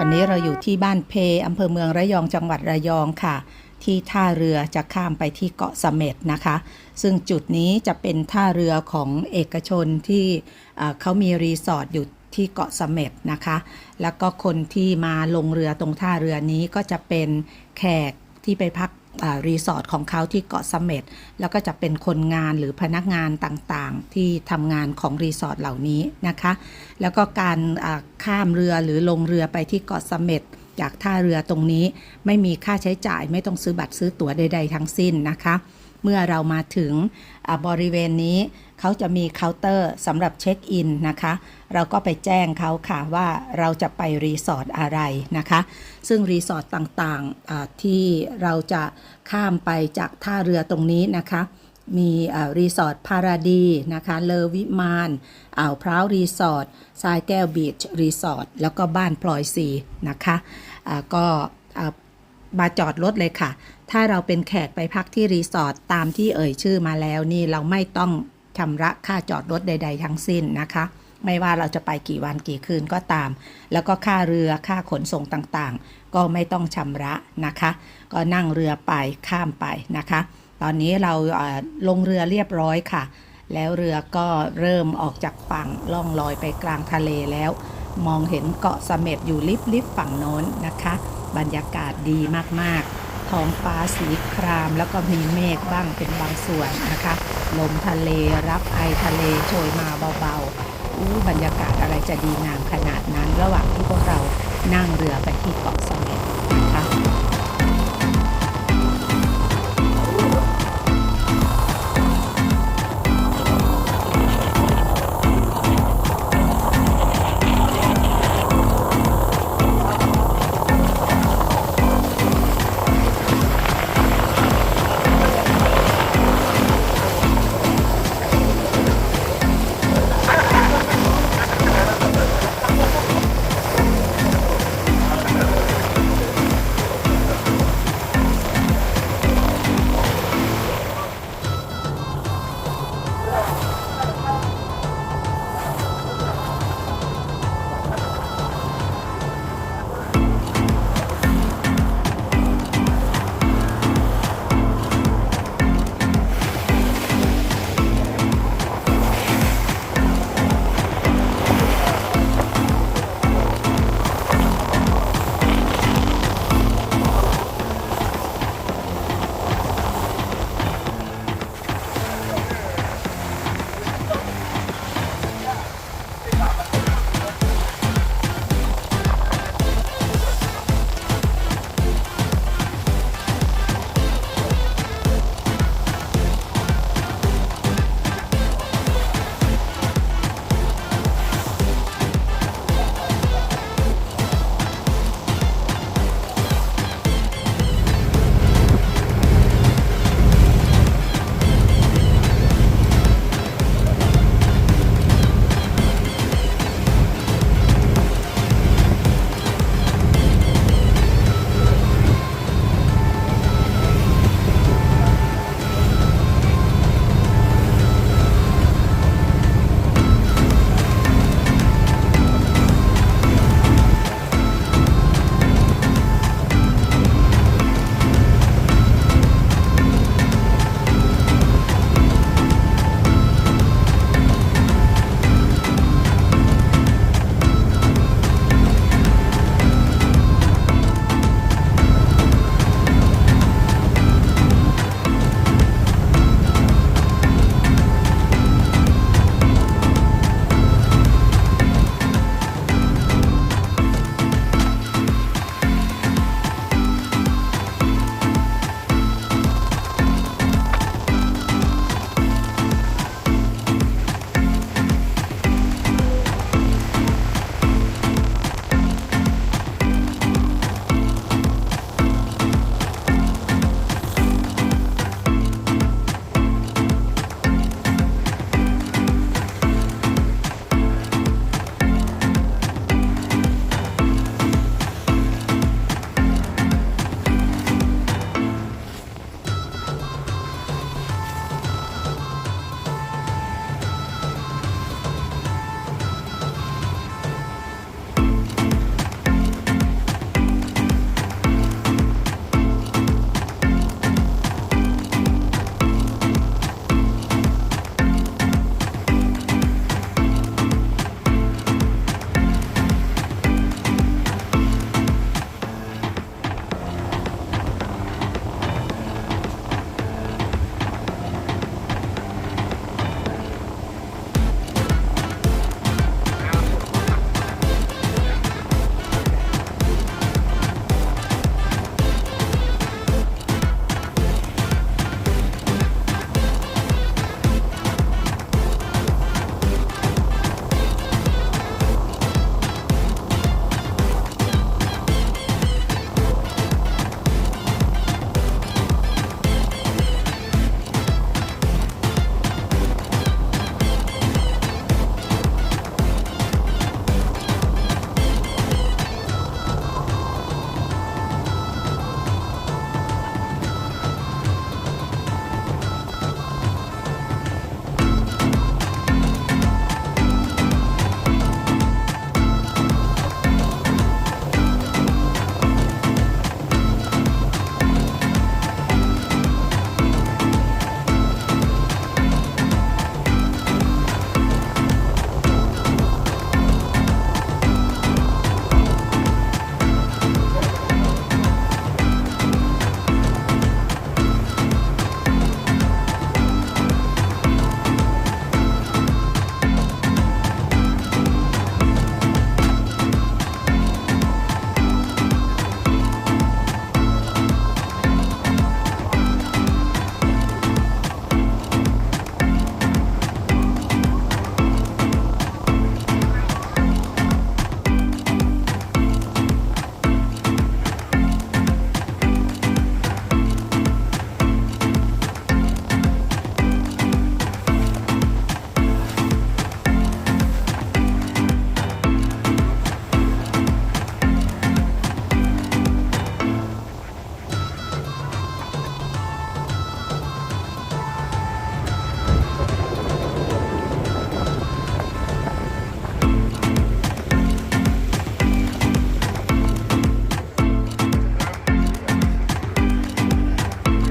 อนนี้เราอยู่ที่บ้านเพอำเภอเมืองระยองจังหวัดระยองค่ะที่ท่าเรือจะข้ามไปที่เกาะเสม็ดนะคะซึ่งจุดนี้จะเป็นท่าเรือของเอกชนที่เขามีรีสอร์ทอยู่ที่เกาะเสม็ดนะคะแล้วก็คนที่มาลงเรือตรงท่าเรือนี้ก็จะเป็นแขกที่ไปพักรีสอร์ทของเขาที่เกาะเสม็ดแล้วก็จะเป็นคนงานหรือพนักงานต่างๆที่ทำงานของรีสอร์ทเหล่านี้นะคะแล้วก็การข้ามเรือหรือลงเรือไปที่เกาะเสม็ดจากท่าเรือตรงนี้ไม่มีค่าใช้จ่ายไม่ต้องซื้อบัตรซื้อตั๋วใดๆทั้งสิ้นนะคะเมื่อเรามาถึงบริเวณนี้เขาจะมีเคาน์เตอร์สำหรับเช็คอินนะคะเราก็ไปแจ้งเขาค่ะว่าเราจะไปรีสอร์ทอะไรนะคะซึ่งรีสอร์ทต่างๆที่เราจะข้ามไปจากท่าเรือตรงนี้นะคะมีรีสอร์ทพาราดีนะคะเลอวิมานอ่าวพร้าวรีสอร์ททรายแก้วบีชรีสอร์ทแล้วก็บ้านพลอยซีนะคะก็มาจอดรถเลยค่ะถ้าเราเป็นแขกไปพักที่รีสอร์ทตามที่เอ่ยชื่อมาแล้วนี่เราไม่ต้องชำระค่าจอดรถใดๆทั้งสิ้นนะคะไม่ว่าเราจะไปกี่วันกี่คืนก็ตามแล้วก็ค่าเรือค่าขนส่งต่างๆก็ไม่ต้องชำระนะคะก็นั่งเรือไปข้ามไปนะคะตอนนี้เราลงเรือเรียบร้อยค่ะแล้วเรือก็เริ่มออกจากฝั่งล่องลอยไปกลางทะเลแล้วมองเห็นเกาะเสม็ดอยู่ลิบๆฝั่งโน้นนะคะบรรยากาศดีมากๆท้องฟ้าสีครามแล้วก็มีเมฆบ้างเป็นบางส่วนนะคะลมทะเลรับไอทะเลโชยมาเบาๆบรรยากาศอะไรจะดีงามขนาดนั้นระหว่างที่พวกเรานั่งเรือไปที่เกาะเสม็ดนะคะ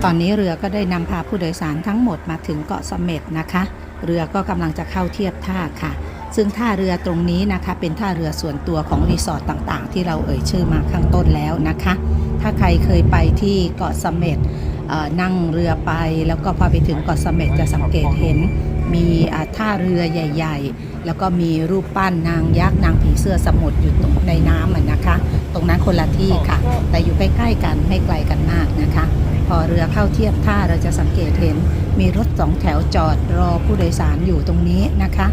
ตอนนี้เรือก็ได้นำพาผู้โดยสารทั้งหมดมาถึงเกาะเสม็ดนะคะเรือก็กำลังจะเข้าเทียบท่าค่ะซึ่งท่าเรือตรงนี้นะคะเป็นท่าเรือส่วนตัวของรีสอร์ทต่างๆที่เราเอ่ยชื่อมาข้างต้นแล้วนะคะถ้าใครเคยไปที่เกาะเสม็ดนั่งเรือไปแล้วก็พอไปถึงเกาะเสม็ดจะสังเกตเห็นมีท่าเรือใหญ่ๆแล้วก็มีรูปปั้นนางยักษ์นางผีเสื้อสมุทรอยู่ตรงในน้ำนะคะตรงนั้นคนละที่ค่ะแต่อยู่ใกล้ๆกันไม่ไกลกันมากนะคะพอเรือเข้าเทียบท่าเราจะสังเกตเห็นมีรถสองแถวจอดรอผู้โดยสารอยู่ตรงนี้นะคะ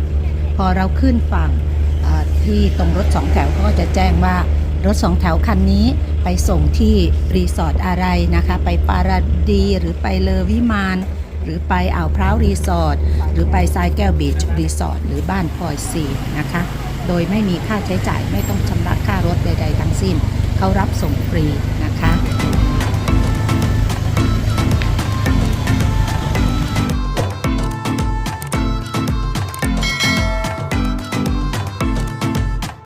พอเราขึ้นฝั่งที่ตรงรถสองแถวเขาก็จะแจ้งว่ารถสองแถวคันนี้ไปส่งที่รีสอร์ทอะไรนะคะไปปาราดีหรือไปเลอวิมานหรือไปอ่าวพร้าวรีสอร์ทหรือไปทรายแก้วบีชรีสอร์ทหรือบ้านพลอยซีนะคะโดยไม่มีค่าใช้จ่ายไม่ต้องชำระค่ารถใดๆทั้งสิ้นเขารับส่งฟรีนะคะ